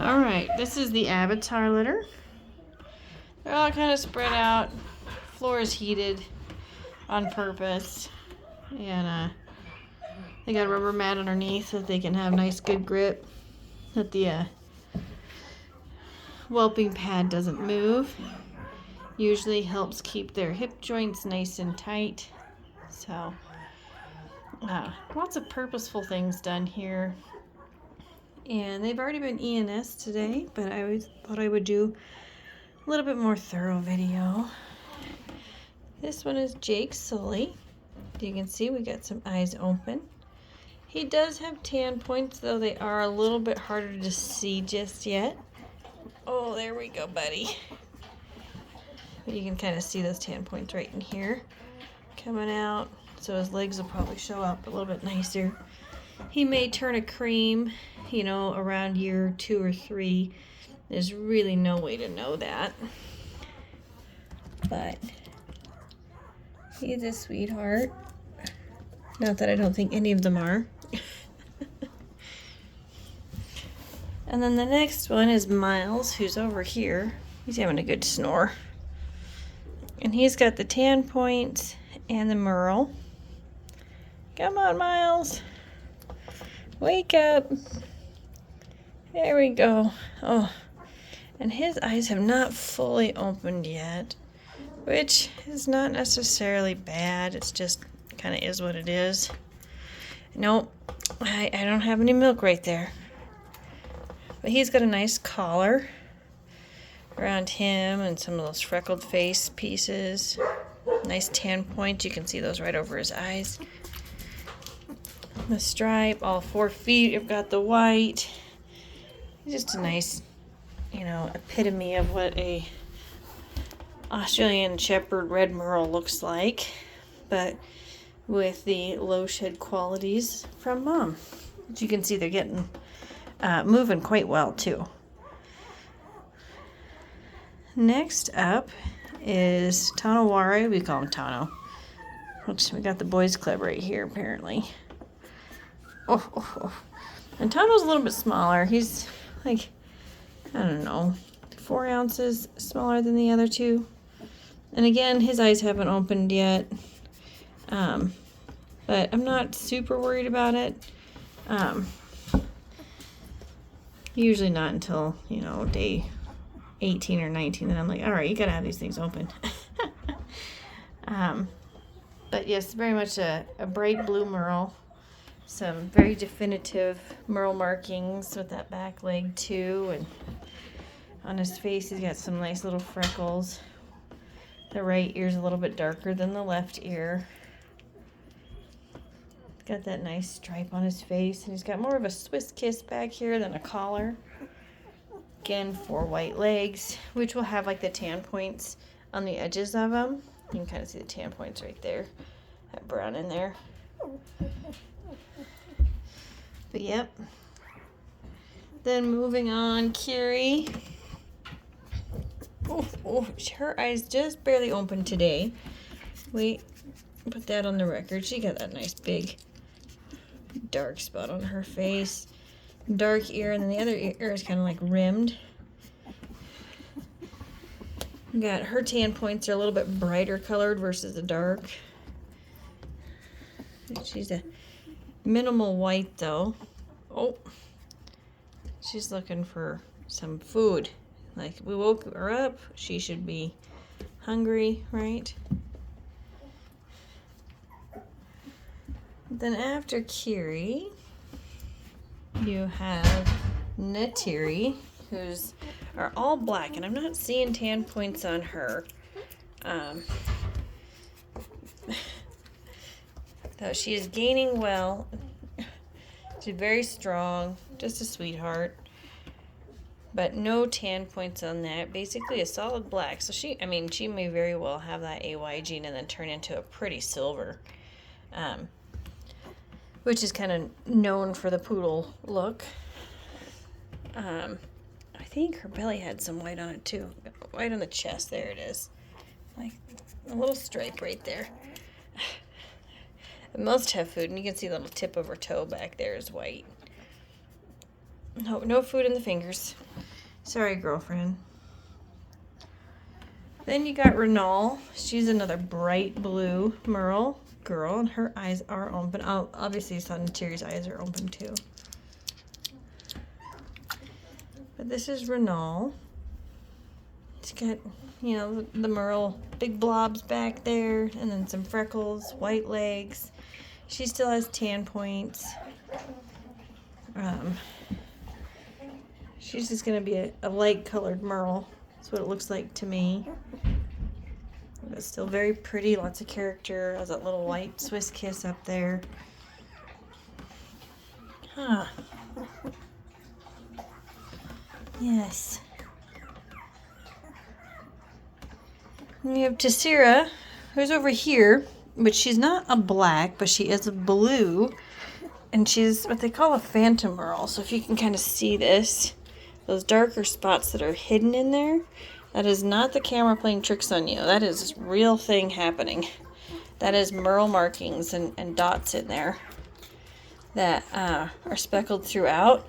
Alright, this is the Avatar litter. They're all kind of spread out. Floor is heated on purpose. And they got a rubber mat underneath so that they can have nice good grip. That the whelping pad doesn't move. Usually helps keep their hip joints nice and tight. So lots of purposeful things done here. And they've already been ENS today, but I always thought I would do a little bit more thorough video. This one is Jake Sully. You can see we got some eyes open. He does have tan points, though they are a little bit harder to see just yet. Oh, there we go, buddy. But you can kind of see those tan points right in here coming out. So his legs will probably show up a little bit nicer. He may turn a cream, you know, around year 2 or 3. There's really no way to know that. But he's a sweetheart. Not that I don't think any of them are. And then the next one is Miles, who's over here. He's having a good snore. And he's got the tan points and the merle. Come on, Miles. Wake up. There we go. Oh, and his eyes have not fully opened yet, which is not necessarily bad. It's just kind of is what it is. Nope, I don't have any milk right there. But he's got a nice collar around him and some of those freckled face pieces. Nice tan points. You can see those right over his eyes. The stripe, all 4 feet have got the white. Just a nice, you know, epitome of what a Australian Shepherd Red Merle looks like, but with the low shed qualities from Mom. As you can see, they're getting moving quite well too. Next up is Tonowari. We call him Tono. Oops, we got the boys club right here apparently. Oh. And Tono's a little bit smaller. He's like, I don't know, 4 ounces smaller than the other two. And again, his eyes haven't opened yet. But I'm not super worried about it. Usually not until, you know, day 18 or 19. Then I'm like, all right, you gotta have these things open. But yes, very much a bright blue merle. Some very definitive merle markings with that back leg too, and on his face he's got some nice little freckles. The right ear's a little bit darker than the left ear. Got that nice stripe on his face, and he's got more of a Swiss kiss back here than a collar. Again, 4 white legs, which will have like the tan points on the edges of them. You can kind of see the tan points right there, that brown in there. But yep. Then moving on, Curie. Oh, her eyes just barely opened today. Wait, put that on the record. She got that nice big dark spot on her face. Dark ear, and then the other ear is kind of like rimmed. Got her tan points are a little bit brighter colored versus the dark. She's a minimal white though. Oh, she's looking for some food. Like, we woke her up, she should be hungry, right? Then after Kiri, you have Netiri, who's are all black, and I'm not seeing tan points on her. Though she is gaining well. She's very strong, just a sweetheart. But no tan points on that. Basically a solid black. So she may very well have that AY gene and then turn into a pretty silver. Which is kind of known for the poodle look. I think her belly had some white on it too. White on the chest, there it is. Like a little stripe right there. Most have food, and you can see the little tip of her toe back there is white. No food in the fingers. Sorry, girlfriend. Then you got Renal. She's another bright blue merle girl, and her eyes are open. Obviously, Sun Interior's eyes are open too. But this is Renal. It's got, you know, the merle, big blobs back there, and then some freckles, white legs. She still has tan points. She's just going to be a light-colored merle. That's what it looks like to me. But still very pretty, lots of character. Has that little white Swiss kiss up there. Huh. Yes. And we have Tessera, who's over here, but she's not a black, but she is a blue. And she's what they call a phantom merle. So if you can kind of see this, those darker spots that are hidden in there, that is not the camera playing tricks on you. That is a real thing happening. That is merle markings and dots in there that are speckled throughout,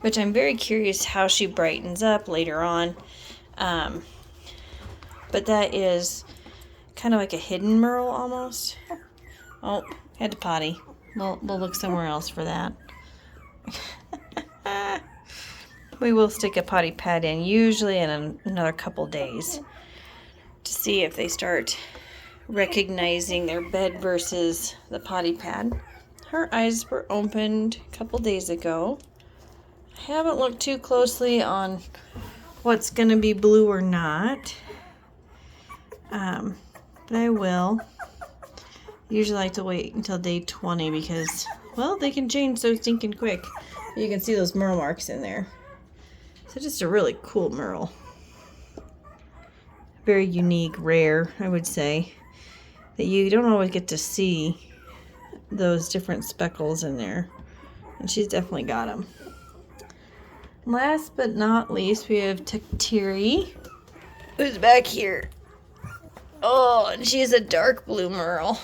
which I'm very curious how she brightens up later on. But that is kind of like a hidden merle almost. Oh, had to potty. We'll look somewhere else for that. We will stick a potty pad in, usually in another couple days, to see if they start recognizing their bed versus the potty pad. Her eyes were opened a couple days ago. I haven't looked too closely on what's going to be blue or not, but I will. Usually like to wait until day 20 because, well, they can change so stinking quick. You can see those merle marks in there. So just a really cool merle. Very unique, rare, I would say. That you don't always get to see those different speckles in there. And she's definitely got them. Last but not least, we have Tektiri, who's back here. Oh, and she's a dark blue merle.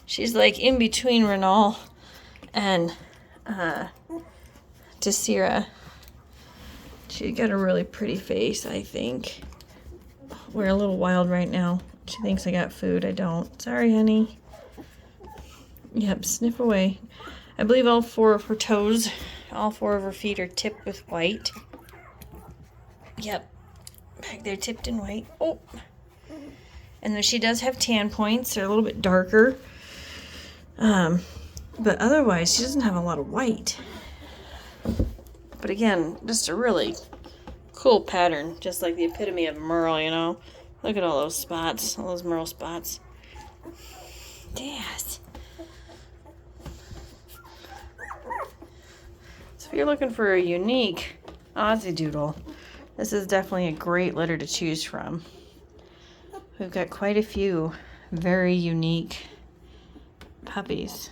She's like in between Renal and Tessera. She got a really pretty face, I think. We're a little wild right now. She thinks I got food. I don't. Sorry, honey. Yep, sniff away. I believe all four of her toes, all four of her feet are tipped with white. Yep. Back there tipped in white. Oh. And then she does have tan points. They're a little bit darker. But otherwise, she doesn't have a lot of white. But again, just a really cool pattern. Just like the epitome of merle, you know. Look at all those spots. All those merle spots. Yes. So if you're looking for a unique Aussiedoodle, this is definitely a great litter to choose from. We've got quite a few very unique puppies.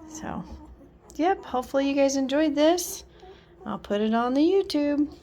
So, yep, hopefully you guys enjoyed this. I'll put it on the YouTube.